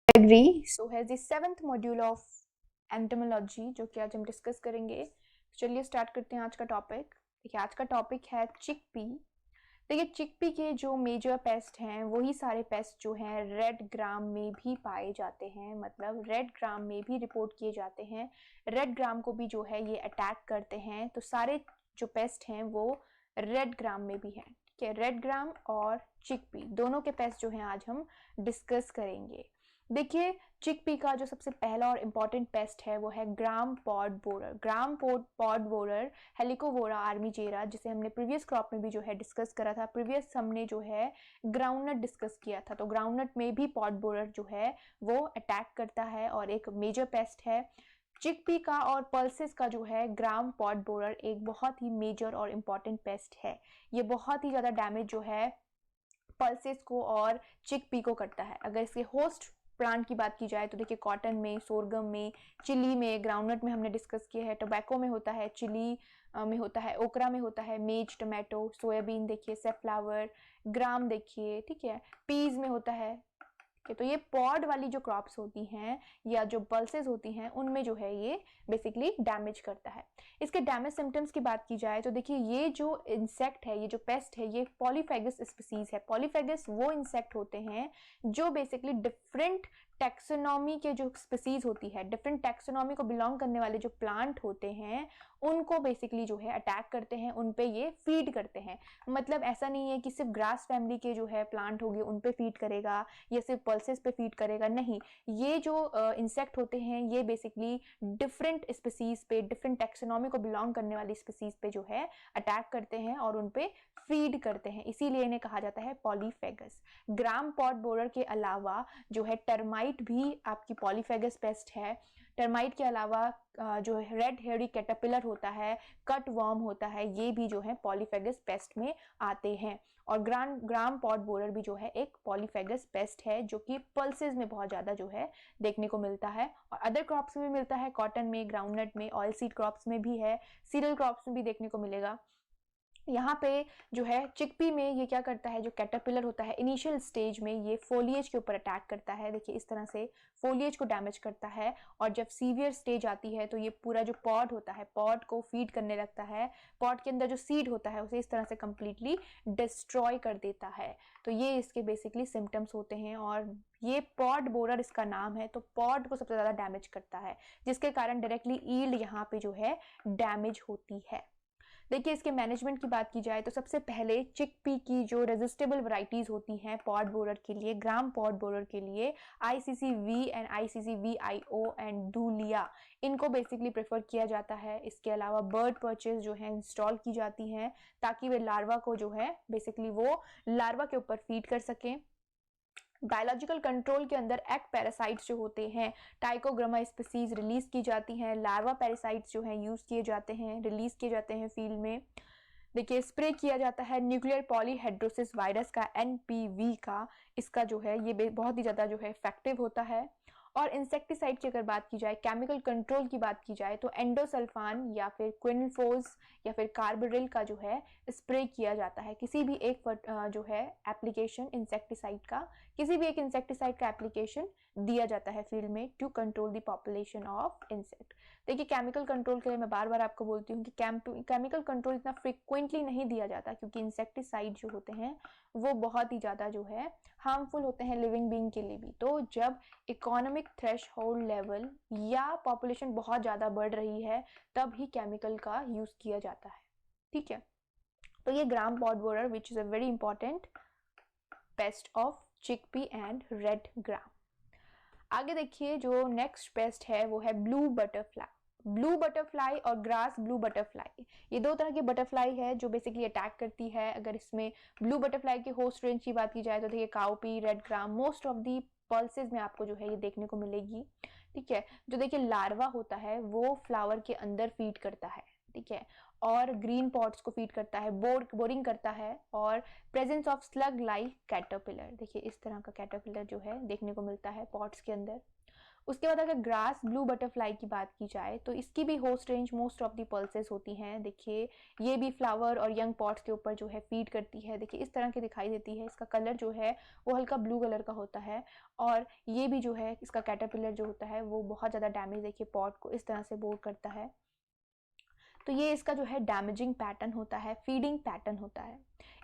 Agree so है the 7th module of entomology जो कि आज हम डिस्कस करेंगे। चलिए स्टार्ट करते हैं आज का टॉपिक। देखिए आज का टॉपिक है चिकपी। देखिए चिकपी के जो मेजर पेस्ट हैं वही सारे पेस्ट जो हैं रेड ग्राम में भी पाए जाते हैं, मतलब रेड ग्राम में भी रिपोर्ट किए जाते हैं। रेड ग्राम को भी जो है ये अटैक करते हैं, तो सारे जो पेस्ट हैं वो रेड ग्राम में भी हैं। ठीक है, रेड ग्राम और चिकपी दोनों के पेस्ट जो हैं आज हम डिस्कस करेंगे। देखिए चिकपी का जो सबसे पहला और इम्पॉर्टेंट पेस्ट है वो है ग्राम पॉड बोरर। ग्राम पॉड बोरर हेलिकोवोरा आर्मीजेरा, जिसे हमने प्रीवियस क्रॉप में भी जो है डिस्कस करा था। प्रीवियस हमने जो है ग्राउंडनट डिस्कस किया था, तो ग्राउंडनट में भी पॉड बोरर जो है वो अटैक करता है और एक मेजर पेस्ट है। चिकपी का और पल्सेस का जो है ग्राम पॉड बोरर एक बहुत ही मेजर और इम्पॉर्टेंट पेस्ट है। ये बहुत ही ज़्यादा डैमेज जो है पल्सेस को और चिकपी को करता है। अगर इसके होस्ट प्लांट की बात की जाए तो देखिए कॉटन में, सोरगम में, चिली में, ग्राउंडनट में हमने डिस्कस किया है, टोबैको में होता है, चिली में होता है, ओकरा में होता है, मेज, टोमेटो, सोयाबीन देखिए, सेफ्लावर, ग्राम देखिए, ठीक है, पीज में होता है। तो ये पॉड वाली जो क्रॉप्स होती हैं या जो पल्सेस होती हैं उनमें जो है ये बेसिकली डैमेज करता है। इसके डैमेज सिम्टम्स की बात की जाए तो देखिए ये जो इंसेक्ट है, ये जो पेस्ट है, ये पॉलीफेगस स्पीसीज है। पॉलीफेगस वो इंसेक्ट होते हैं जो बेसिकली डिफरेंट टैक्सोनॉमी के जो स्पीसीज होती है, डिफरेंट टैक्सोनॉमी को बिलोंग करने वाले जो प्लांट होते हैं उनको बेसिकली जो है अटैक करते हैं, उन पे ये फीड करते हैं। मतलब ऐसा नहीं है कि सिर्फ ग्रास फैमिली के जो है प्लांट होंगे उन पे फीड करेगा या सिर्फ पल्सेस पे फीड करेगा, नहीं। ये जो इंसेक्ट होते हैं ये बेसिकली डिफरेंट स्पीसीज पे, डिफरेंट टैक्सोनॉमी को बिलोंग करने वाली स्पीसीज पे जो है अटैक करते हैं और उन पे फीड करते हैं, इसीलिए इन्हें कहा जाता है पॉलीफेगस। ग्राम पॉड बोरर के अलावा जो है टर्माइट भी आपकी पॉलीफेगस पेस्ट है। टर्माइट के अलावा जो रेड हेयरी कैटरपिलर होता है, कट वर्म होता है, ये भी जो है पॉलीफेगस पेस्ट में आते हैं। और ग्राम पॉड बोरर भी जो है एक पॉलीफेगस पेस्ट है जो कि पल्सेस में बहुत ज़्यादा जो है देखने को मिलता है और अदर क्रॉप्स में भी मिलता है, कॉटन में, ग्राउंडनट में, ऑयल सीड क्रॉप्स में भी है, सीरियल क्रॉप्स में भी देखने को मिलेगा। यहाँ पे जो है चिकपी में ये क्या करता है, जो कैटरपिलर होता है इनिशियल स्टेज में ये फोलिएज के ऊपर अटैक करता है। देखिए इस तरह से फोलिएज को डैमेज करता है और जब सीवियर स्टेज आती है तो ये पूरा जो पॉड होता है, पॉड को फीड करने लगता है, पॉड के अंदर जो सीड होता है उसे इस तरह से कंप्लीटली डिस्ट्रॉय कर देता है। तो ये इसके बेसिकली सिम्टम्स होते हैं और ये पॉड बोरर इसका नाम है, तो पॉड को सबसे ज़्यादा डैमेज करता है जिसके कारण डायरेक्टली ईल्ड यहाँ पे जो है डैमेज होती है। देखिए इसके मैनेजमेंट की बात की जाए तो सबसे पहले चिकपी की जो रेजिस्टेबल वैरायटीज होती हैं पॉड बोरर के लिए, ग्राम पॉड बोरर के लिए, ICC-V एंड ICC-VIO एंड डूलिया, इनको बेसिकली प्रेफर किया जाता है। इसके अलावा बर्ड पर्चेस जो है इंस्टॉल की जाती हैं ताकि वे लार्वा को जो है बेसिकली वो लार्वा के ऊपर फीड कर सकें। बायोलॉजिकल कंट्रोल के अंदर एक्ट पैरासाइट्स जो होते हैं, टाइकोग्रामा स्पीसीज रिलीज की जाती हैं, लार्वा पैरासाइट्स जो हैं यूज किए जाते हैं, रिलीज किए जाते हैं फील्ड में। देखिए स्प्रे किया जाता है न्यूक्लियर पॉलीहेड्रोसिस वायरस का, NPV का, इसका जो है ये बहुत ही ज़्यादा जो है इफेक्टिव होता है। और इंसेक्टिसाइड की अगर बात की जाए, केमिकल कंट्रोल की बात की जाए तो एंडोसल्फान या फिर क्विनोफोस या फिर कार्बोरिल का जो है स्प्रे किया जाता है। किसी भी एक जो है एप्लीकेशन इंसेक्टिसाइड का, किसी भी एक इंसेक्टिसाइड का एप्लीकेशन दिया जाता है फील्ड में to control the population of insect. देखिए केमिकल कंट्रोल के लिए मैं बार बार आपको बोलती हूँ कि केमिकल कंट्रोल इतना फ्रिक्वेंटली नहीं दिया जाता क्योंकि इंसेक्टिसाइड जो होते हैं वो बहुत ही ज़्यादा जो है हार्मफुल होते हैं लिविंग बीइंग के लिए भी। तो जब इकोनॉमिक थ्रेशहोल्ड लेवल या पॉपुलेशन बहुत ज़्यादा बढ़ रही है तब ही केमिकल का यूज़ किया जाता है। ठीक है, तो ये gram pod borer which is a very important pest of chickpea and red gram. आगे देखिए जो नेक्स्ट पेस्ट है वो है ब्लू बटरफ्लाई। ब्लू बटरफ्लाई और ग्रास ब्लू बटरफ्लाई, ये दो तरह की बटरफ्लाई है जो बेसिकली अटैक करती है। अगर इसमें ब्लू बटरफ्लाई के होस्ट रेंज की बात की जाए तो देखिए cowpea, red gram, most of the pulses में आपको जो है ये देखने को मिलेगी। ठीक है, जो देखिए लार्वा होता है वो फ्लावर के अंदर फीड करता है, ठीक है, और ग्रीन पॉट्स को फीड करता है, बोरिंग करता है, और presence of slug like caterpillar, देखिए इस तरह का कैटरपिलर जो है देखने को मिलता है पॉट्स के अंदर। उसके बाद अगर ग्रास ब्लू बटरफ्लाई की बात की जाए तो इसकी भी host range most of the pulses होती हैं। देखिए ये भी फ्लावर और यंग पॉट्स के ऊपर जो है फीड करती है। देखिए इस तरह की दिखाई देती है, इसका कलर जो है वो हल्का ब्लू कलर का होता है। और ये भी जो है इसका कैटरपिलर जो होता है वो बहुत ज़्यादा डैमेज, देखिए पॉट को इस तरह से बोर करता है। तो ये इसका जो है डैमेजिंग पैटर्न होता है, फीडिंग पैटर्न होता है।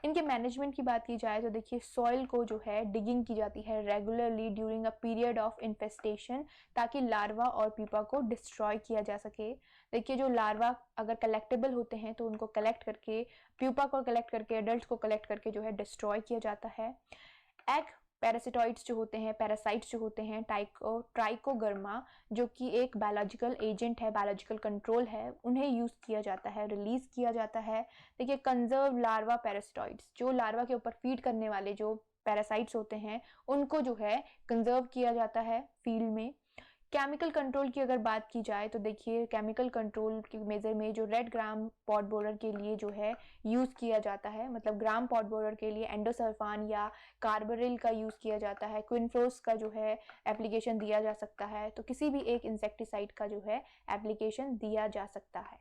इनके मैनेजमेंट की बात की जाए तो देखिए सॉइल को जो है डिगिंग की जाती है regularly during a period of infestation, ताकि लार्वा और पीपा को डिस्ट्रॉय किया जा सके। देखिए जो लार्वा अगर कलेक्टेबल होते हैं तो उनको कलेक्ट करके, प्यूपा को कलेक्ट करके, एडल्ट को कलेक्ट करके जो है डिस्ट्रॉय किया जाता है। एग पैरासिटॉइड्स जो होते हैं, पैरासाइट्स जो होते हैं, ट्राइकोगर्मा जो कि एक बायोलॉजिकल एजेंट है, बायोलॉजिकल कंट्रोल है, उन्हें यूज़ किया जाता है, रिलीज किया जाता है। देखिए कंजर्व लार्वा पैरासिटॉइड्स, जो लार्वा के ऊपर फीड करने वाले जो पैरासाइट्स होते हैं उनको जो है कंजर्व किया जाता है फील्ड में। केमिकल कंट्रोल की अगर बात की जाए तो देखिए केमिकल कंट्रोल की मेजर में जो रेड ग्राम पॉट बोरर के लिए जो है यूज़ किया जाता है, मतलब ग्राम पॉट बोरर के लिए एंडोसल्फान या कार्बरिल का यूज़ किया जाता है। क्विनफ्लोस का जो है एप्लीकेशन दिया जा सकता है। तो किसी भी एक इंसेक्टिसाइड का जो है एप्लीकेशन दिया जा सकता है।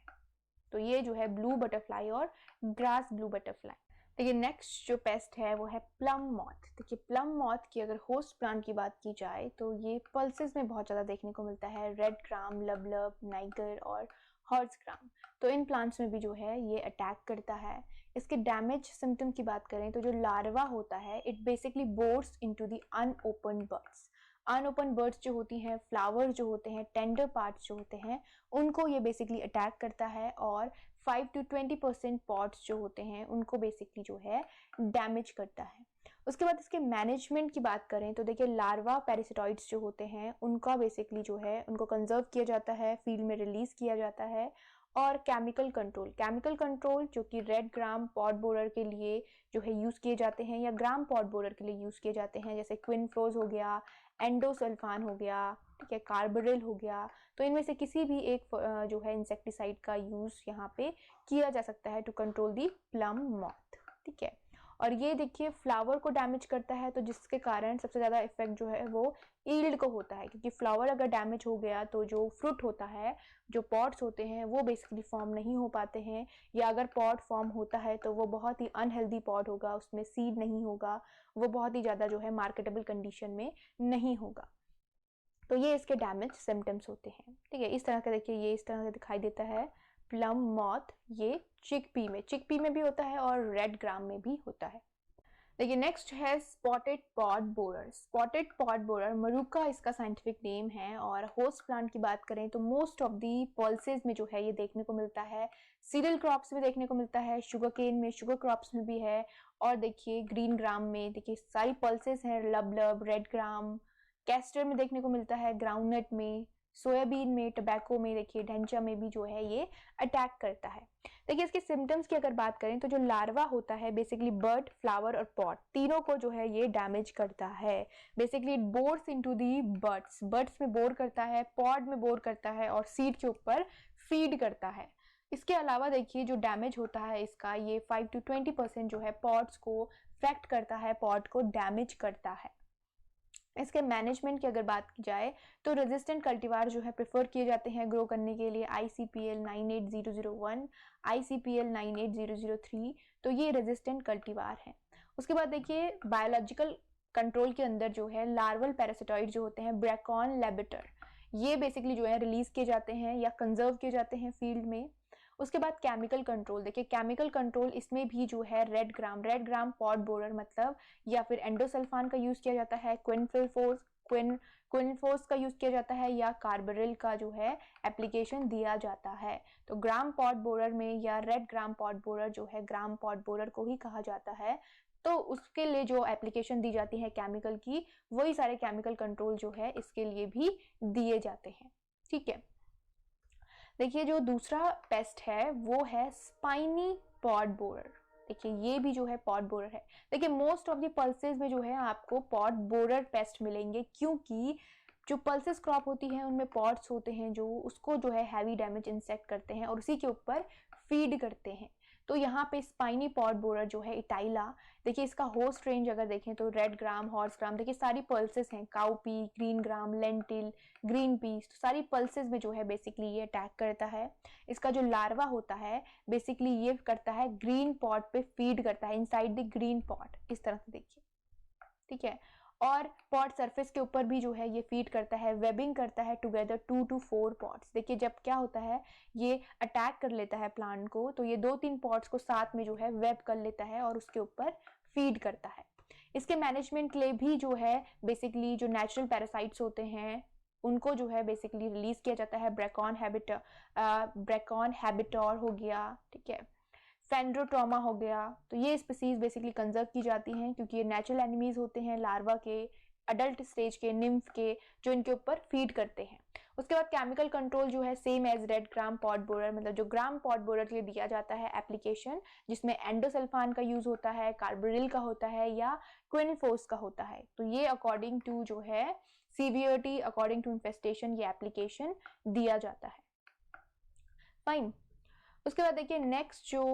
तो ये जो है ब्लू बटरफ्लाई और ग्रास ब्लू बटरफ्लाई। देखिए नेक्स्ट जो पेस्ट है वो है प्लम मॉथ। देखिए प्लम मॉथ की अगर होस्ट प्लांट की बात की जाए तो ये पल्सेस में बहुत ज़्यादा देखने को मिलता है, रेड ग्राम, लबलब, नाइगर और हॉर्स ग्राम। तो इन प्लांट्स में भी जो है ये अटैक करता है। इसके डैमेज सिम्टम की बात करें तो जो लार्वा होता है it basically bores into the unopen buds. Unopen birds जो होती हैं, फ्लावर जो होते हैं, टेंडर पार्ट्स जो होते हैं, उनको ये बेसिकली अटैक करता है और 5 to 20% पॉट्स जो होते हैं उनको बेसिकली जो है डैमेज करता है। उसके बाद इसके मैनेजमेंट की बात करें तो देखिए लार्वा पैरासिटॉइड्स जो होते हैं उनका बेसिकली जो है उनको कंजर्व किया जाता है, फील्ड में रिलीज किया जाता है। और केमिकल कंट्रोल जो कि रेड ग्राम पॉट बोरर के लिए जो है यूज़ किए जाते हैं या ग्राम पॉट बोरर के लिए यूज़ किए जाते हैं, जैसे क्विनफ्लोज हो गया, एंडोसल्फान हो गया, ठीक है, कार्बरिल हो गया। तो इनमें से किसी भी एक जो है इंसेक्टिसाइड का यूज़ यहाँ पे किया जा सकता है to control the plum moth, ठीक है। और ये देखिए फ्लावर को डैमेज करता है, तो जिसके कारण सबसे ज़्यादा इफेक्ट जो है वो ईल्ड को होता है, क्योंकि फ्लावर अगर डैमेज हो गया तो जो फ्रूट होता है, जो पॉट्स होते हैं वो बेसिकली फॉर्म नहीं हो पाते हैं, या अगर पॉट फॉर्म होता है तो वो बहुत ही अनहेल्दी पॉट होगा, उसमें सीड नहीं होगा, वो बहुत ही ज़्यादा जो है मार्केटेबल कंडीशन में नहीं होगा। तो ये इसके डैमेज सिम्टम्स होते हैं, ठीक है। इस तरह का देखिए ये इस तरह से दिखाई देता है प्लम मॉथ। ये चिकपी में भी होता है और रेड ग्राम में भी होता है। देखिए नेक्स्ट है spotted pod borer. Spotted pod borer Maruca इसका साइंटिफिक नेम है। और होस्ट प्लांट की बात करें तो मोस्ट ऑफ दी पल्सेस में जो है ये देखने को मिलता है। सीरियल क्रॉप्स में देखने को मिलता है, शुगर केन में, शुगर क्रॉप्स में भी है, और देखिए ग्रीन ग्राम में देखिए सारी पल्सेस हैं, लबलब, रेड ग्राम, कैस्टर में देखने को मिलता है, ग्राउंडनट में, सोयाबीन में, टबैको में, देखिए ढेंचा में भी जो है ये अटैक करता है। देखिए इसके सिम्टम्स की अगर बात करें तो जो लार्वा होता है बेसिकली बर्ड, फ्लावर और पॉट तीनों को जो है ये डैमेज करता है। Basically it bores into the birds में बोर करता है, पॉड में बोर करता है और सीड के ऊपर फीड करता है। इसके अलावा देखिए जो डैमेज होता है इसका, ये 5 to 20% जो है पॉट्स को अफेक्ट करता है, पॉट को डैमेज करता है। इसके मैनेजमेंट की अगर बात की जाए तो रेजिस्टेंट कल्टीवार जो है प्रेफर किए जाते हैं ग्रो करने के लिए, ICPL 98001, ICPL 98003। तो ये रेजिस्टेंट कल्टीवार हैं। उसके बाद देखिए बायोलॉजिकल कंट्रोल के अंदर जो है लार्वल पैरासिटॉइड जो होते हैं, ब्रैकॉन लेबिटर, ये बेसिकली जो है रिलीज किए जाते हैं या कंजर्व किए जाते हैं फील्ड में। उसके बाद केमिकल कंट्रोल, देखिए केमिकल कंट्रोल इसमें भी जो है रेड ग्राम पॉट बोरर मतलब या फिर एंडोसल्फान का यूज़ किया जाता है, क्विनफोर्स का यूज़ किया जाता है, या कार्बरिल का जो है एप्लीकेशन दिया जाता है। तो ग्राम पॉट बोरर में या रेड ग्राम पॉट बोरर जो है ग्राम पॉट बोरर को ही कहा जाता है, तो उसके लिए जो एप्लीकेशन दी जाती है केमिकल की, वही सारे केमिकल कंट्रोल जो है इसके लिए भी दिए जाते हैं, ठीक है। देखिए जो दूसरा पेस्ट है वो है स्पाइनी पॉट बोरर। देखिए ये भी जो है पॉट बोरर है। देखिए मोस्ट ऑफ द पल्सेस में जो है आपको पॉट बोरर पेस्ट मिलेंगे, क्योंकि जो पल्सेस क्रॉप होती है उनमें पॉट्स होते हैं जो उसको जो है हैवी डैमेज इंसेक्ट करते हैं और उसी के ऊपर फीड करते हैं। तो यहाँ पे स्पाइनी पॉड बोरर जो है इटाइला, देखिए इसका होस्ट रेंज अगर देखें तो रेड ग्राम, हॉर्स ग्राम, देखिए सारी पल्सेस हैं, cow P, green gram, lentil, green peas, तो सारी पल्सेस में जो है बेसिकली ये अटैक करता है। इसका जो लार्वा होता है बेसिकली ये करता है ग्रीन पॉड पे फीड करता है, इनसाइड द ग्रीन पॉड, इस तरह से देखिए, ठीक है। और पॉट सरफेस के ऊपर भी जो है ये फीड करता है, वेबिंग करता है टुगेदर 2 to 4 पॉट्स। देखिए जब क्या होता है ये अटैक कर लेता है प्लांट को, तो ये 2-3 पॉट्स को साथ में जो है वेब कर लेता है और उसके ऊपर फीड करता है। इसके मैनेजमेंट के लिए भी जो है बेसिकली जो नेचुरल पैरासाइट्स होते हैं उनको जो है बेसिकली रिलीज किया जाता है। ब्रेकॉन हैबिटोर हो गया, ठीक है, फेंड्रोट्रोमा हो गया, तो ये स्पीसीज बेसिकली कंजर्व की जाती हैं क्योंकि ये नेचुरल एनिमीज होते हैं लार्वा के, अडल्ट स्टेज के, निम्फ के, जो इनके ऊपर फीड करते हैं। उसके बाद केमिकल कंट्रोल जो है same as red gram pod borer, मतलब जो ग्राम पॉड बोरर के लिए दिया जाता है एप्लीकेशन, जिसमें एंडोसल्फान का यूज होता है, कार्बोरिल का होता है या क्विनफोस का होता है। तो ये अकॉर्डिंग टू जो है सीवियरिटी, अकॉर्डिंग टू इन्फेस्टेशन ये एप्लीकेशन दिया जाता है। फाइन। उसके बाद देखिए नेक्स्ट जो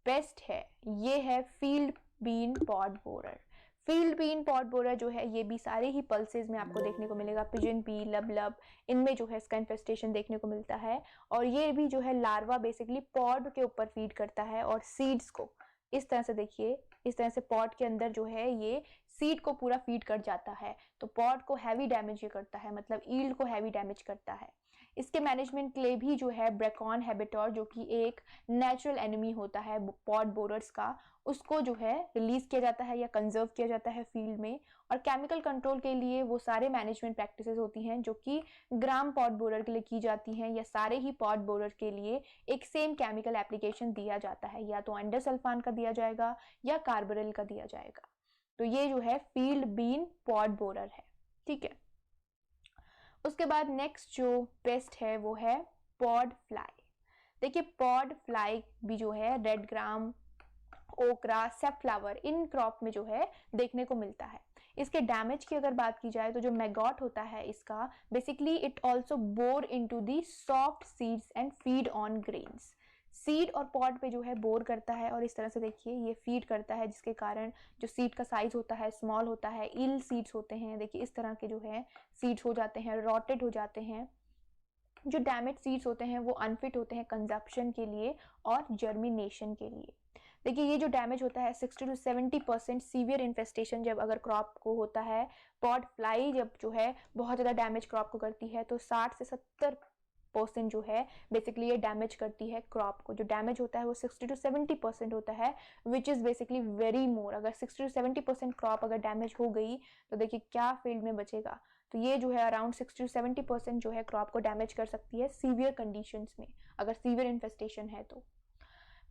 पेस्ट है ये है field bean pod borer. Field bean pod borer जो है ये भी सारे ही पल्सेस में आपको देखने को मिलेगा, पिजन पी, लबलब, इनमें जो है इसका इन्फेस्टेशन देखने को मिलता है। और ये भी जो है लार्वा बेसिकली पॉड के ऊपर फीड करता है और सीड्स को इस तरह से देखिए, इस तरह से पॉड के अंदर जो है ये सीड को पूरा फीड कर जाता है, तो पॉड को हैवी डैमेज ये करता है, मतलब ईल्ड को हैवी डैमेज करता है। इसके मैनेजमेंट के लिए भी जो है ब्रेकॉन हैबिटोर जो कि एक नेचुरल एनिमी होता है पॉड बोरर्स का, उसको जो है रिलीज किया जाता है या कंजर्व किया जाता है फील्ड में। और केमिकल कंट्रोल के लिए वो सारे मैनेजमेंट प्रैक्टिसेस होती हैं जो कि ग्राम पॉड बोरर के लिए की जाती हैं, या सारे ही पॉड बोरर के लिए एक सेम केमिकल एप्लीकेशन दिया जाता है, या तो एंडोसल्फान का दिया जाएगा या कार्बोरिल का दिया जाएगा। तो ये जो है फील्ड बीन पॉड बोरर है, ठीक है। उसके बाद नेक्स्ट जो पेस्ट है वो है पॉड फ्लाई। देखिए पॉड फ्लाई भी जो है रेड ग्राम, ओकरा, सेफ्लावर, इन क्रॉप में जो है देखने को मिलता है। इसके डैमेज की अगर बात की जाए तो जो मैगॉट होता है इसका basically it also bore into the soft seeds and feed on grains. Seed और पॉड पे जो है बोर करता है और इस तरह से देखिए ये फीड करता है, जिसके कारण जो सीड का साइज होता है स्मॉल होता है, इल सीड्स होते हैं, देखिए इस तरह के जो है सीड्स हो जाते हैं, रॉटेड हो जाते हैं। जो डैमेज सीड्स होते हैं वो अनफिट होते हैं कंजप्शन के लिए और जर्मिनेशन के लिए। देखिए ये जो डैमेज होता है 60 to 70% सीवियर इन्फेस्टेशन जब अगर क्रॉप को होता है, पॉड फ्लाई जब जो है बहुत ज़्यादा डैमेज क्रॉप को करती है, तो 60 से 70% जो है बेसिकली ये डैमेज करती है क्रॉप को। जो डैमेज होता है वो 60 to 70% होता है, which is basically very more. अगर 60 to 70% क्रॉप अगर डैमेज हो गई तो देखिए क्या फील्ड में बचेगा। तो ये जो है अराउंड 60 to 70% जो है क्रॉप को डैमेज कर सकती है सीवियर कंडीशंस में, अगर सीवियर इन्फेस्टेशन है तो।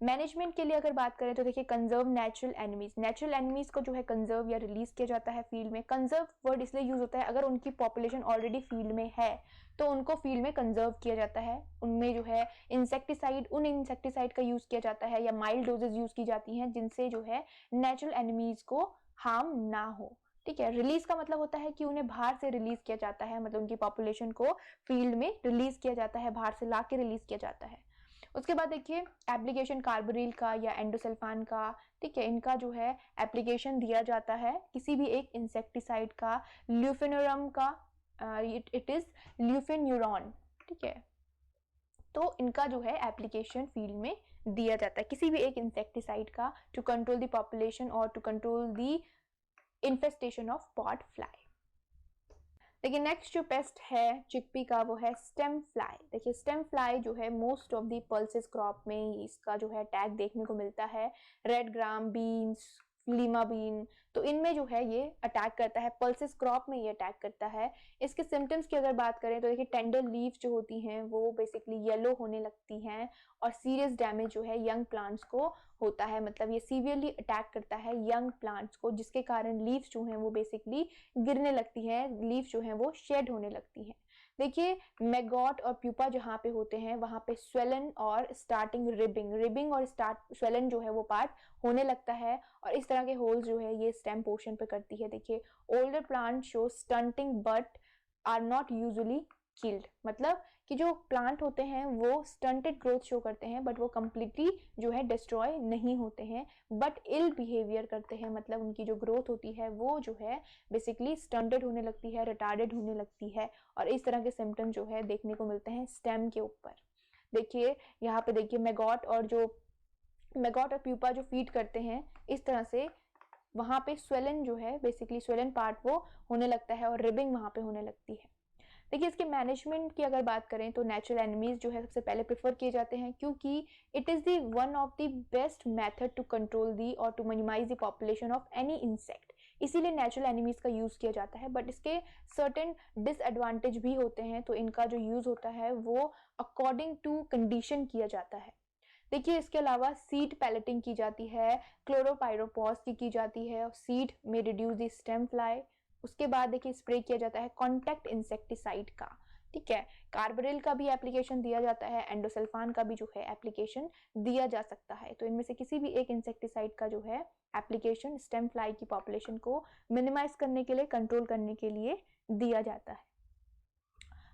मैनेजमेंट के लिए अगर बात करें तो देखिए conserve natural enemies, natural enemies को जो है कंजर्व या रिलीज किया जाता है फील्ड में। कंजर्व वर्ड इसलिए यूज होता है अगर उनकी पॉपुलेशन ऑलरेडी फील्ड में है तो उनको फील्ड में कंजर्व किया जाता है। उनमें जो है इंसेक्टिसाइड, उन इंसेक्टिसाइड का यूज किया जाता है या माइल्ड डोजेज यूज की जाती हैं जिनसे जो है नेचुरल एनिमीज को हार्म ना हो, ठीक है। रिलीज का मतलब होता है कि उन्हें बाहर से रिलीज किया जाता है, मतलब उनकी पॉपुलेशन को फील्ड में रिलीज किया जाता है, बाहर से ला के रिलीज किया जाता है। उसके बाद देखिए एप्लीकेशन कार्बोरिल का या एंडोसल्फान का, ठीक है, इनका जो है एप्लीकेशन दिया जाता है किसी भी एक इंसेक्टिसाइड का, ल्यूफिनोरम का, इट इज ल्यूफिन्यूरॉन, ठीक है। तो इनका जो है एप्लीकेशन फील्ड में दिया जाता है किसी भी एक इंसेक्टिसाइड का, टू कंट्रोल द पॉपुलेशन और to control the infestation of pod fly. देखिए नेक्स्ट जो पेस्ट है चिकपी का वो है स्टेम फ्लाई। देखिए स्टेम फ्लाई जो है most of the pulses crop में इसका जो है टैग देखने को मिलता है। Red gram, beans, lima bean, तो इनमें जो है ये अटैक करता है, पल्सेस क्रॉप में ये अटैक करता है। इसके सिम्टम्स की अगर बात करें तो देखिए टेंडर लीव्स जो होती हैं वो बेसिकली येलो होने लगती हैं और सीरियस डैमेज जो है यंग प्लांट्स को होता है, मतलब ये सीवियरली अटैक करता है यंग प्लांट्स को, जिसके कारण लीव्स जो हैं वो बेसिकली गिरने लगती हैं, लीव्स जो हैं वो शेड होने लगती हैं। देखिए मैगॉट और प्यूपा जहाँ पे होते हैं वहाँ पे स्वेलन और स्टार्टिंग रिबिंग और स्टार्ट स्वेलन जो है वो पार्ट होने लगता है और इस तरह के होल्स जो है ये स्टेम पोर्शन पे करती है। देखिए older plant show stunting but are not usually killed, मतलब कि जो प्लांट होते हैं वो स्टंटेड ग्रोथ शो करते हैं बट वो कम्प्लीटली जो है डिस्ट्रॉय नहीं होते हैं, बट इल बिहेवियर करते हैं, मतलब उनकी जो ग्रोथ होती है वो जो है बेसिकली स्टंटेड होने लगती है, रिटार्डेड होने लगती है। और इस तरह के सिम्टम जो है देखने को मिलते हैं स्टेम के ऊपर। देखिए यहाँ पे देखिए मैगॉट और प्यूपा जो फीड करते हैं, इस तरह से वहाँ पे स्वेलन जो है बेसिकली स्वेलन पार्ट वो होने लगता है और रिबिंग वहाँ पे होने लगती है। देखिए इसके मैनेजमेंट की अगर बात करें तो नेचुरल एनिमीज जो है सबसे पहले प्रेफर किए जाते हैं, क्योंकि it is the one of the best method to control the और to minimize the population of any insect, इसीलिए नेचुरल एनिमीज का यूज़ किया जाता है। बट इसके सर्टेन डिसएडवांटेज भी होते हैं, तो इनका जो यूज़ होता है वो अकॉर्डिंग टू कंडीशन किया जाता है। देखिए इसके अलावा सीड पैलेटिंग की जाती है, क्लोरोपाइरोपॉस की जाती है, सीड में रिड्यूस द स्टेम फ्लाई। उसके बाद देखिए स्प्रे किया जाता है कॉन्टैक्ट इंसेक्टिसाइड का, ठीक है। कार्बरिल का भी एप्लीकेशन दिया जाता है, एंडोसल्फान का भी जो है एप्लीकेशन दिया जा सकता है। तो इनमें से किसी भी एक इंसेक्टिसाइड का जो है एप्लीकेशन स्टेम फ्लाई की पॉपुलेशन को मिनिमाइज करने के लिए, कंट्रोल करने के लिए दिया जाता है।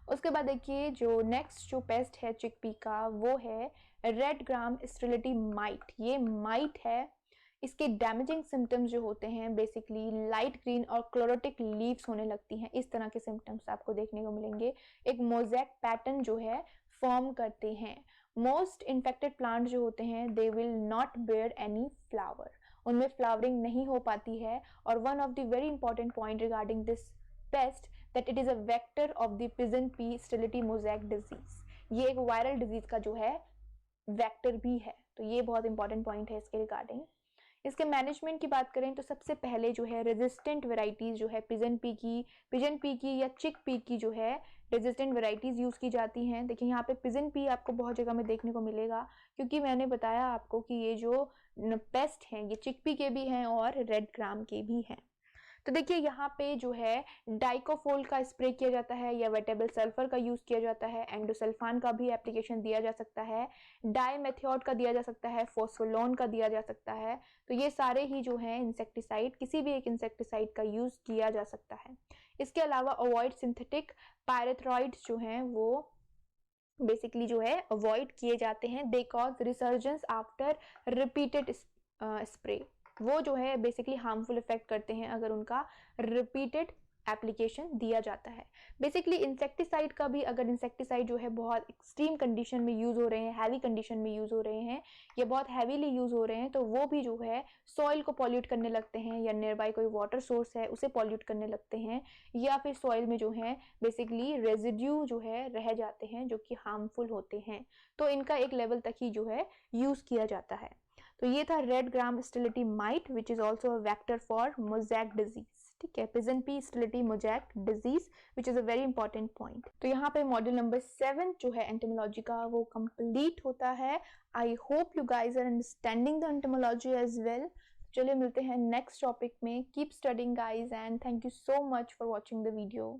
उसके बाद देखिए जो नेक्स्ट जो पेस्ट है चिकपी का वो है रेड ग्राम स्टेरिलिटी माइट। ये माइट है, इसके डैमेजिंग सिम्टम्स जो होते हैं बेसिकली लाइट ग्रीन और क्लोरोटिक लीव्स होने लगती हैं, इस तरह के सिम्टम्स आपको देखने को मिलेंगे। एक मोज़ेक पैटर्न जो है फॉर्म करते हैं। मोस्ट इन्फेक्टेड प्लांट जो होते हैं they will not bear any flower, उनमें फ्लावरिंग नहीं हो पाती है। और one of the very important point regarding this pest that it is a vector of the pigeon pea sterility mosaic disease, ये एक वायरल डिजीज का जो है वेक्टर भी है। तो ये बहुत इंपॉर्टेंट पॉइंट है इसके रिगार्डिंग। इसके मैनेजमेंट की बात करें तो सबसे पहले जो है रेजिस्टेंट वेराइटीज जो है पिजन पी की या चिक पी की जो है रेजिस्टेंट वेराइटीज यूज की जाती हैं। देखिए यहाँ पे पिजन पी आपको बहुत जगह में देखने को मिलेगा, क्योंकि मैंने बताया आपको कि ये जो पेस्ट हैं ये चिक पी के भी हैं और रेड ग्राम के भी हैं। तो देखिए यहाँ पे जो है डाइकोफोल का स्प्रे किया जाता है या वेटेबल सल्फर का यूज किया जाता है, एंडोसल्फान का भी एप्लीकेशन दिया जा सकता है, डाइमेथियोड का दिया जा सकता है, फोस्फोलोन का दिया जा सकता है। तो ये सारे ही जो है इंसेक्टिसाइड, किसी भी एक इंसेक्टिसाइड का यूज किया जा सकता है। इसके अलावा अवॉइड सिंथेटिक पायरेथ्रॉइड्स जो हैं वो बेसिकली जो है अवॉइड किए जाते हैं। They cause resurgence after repeated spray, वो जो है बेसिकली हार्मफुल इफेक्ट करते हैं अगर उनका रिपीटेड एप्लीकेशन दिया जाता है। बेसिकली इंसेक्टिसाइड का भी, अगर इंसेक्टिसाइड जो है बहुत एक्सट्रीम कंडीशन में यूज़ हो रहे हैं, हैवी कंडीशन में यूज़ हो रहे हैं या बहुत हैवीली यूज़ हो रहे हैं, तो वो भी जो है सॉइल को पॉल्यूट करने लगते हैं, या नियर बाय कोई वाटर सोर्स है उसे पॉल्यूट करने लगते हैं, या फिर सॉइल में जो है बेसिकली रेजिड्यू जो है रह जाते हैं जो कि हार्मफुल होते हैं। तो इनका एक लेवल तक ही जो है यूज़ किया जाता है। तो ये था red gram sterility might which is also a vector for mosaic disease, ठीक है, pigeon P sterility mosaic disease which is a very important point. तो यहाँ पे मॉड्यूल नंबर 7 जो है एंटोमोलॉजी का वो कंप्लीट होता है। I hope you guys are understanding the entomology as well. चलिए मिलते हैं नेक्स्ट टॉपिक में। Keep studying guys and thank you so much for watching the video.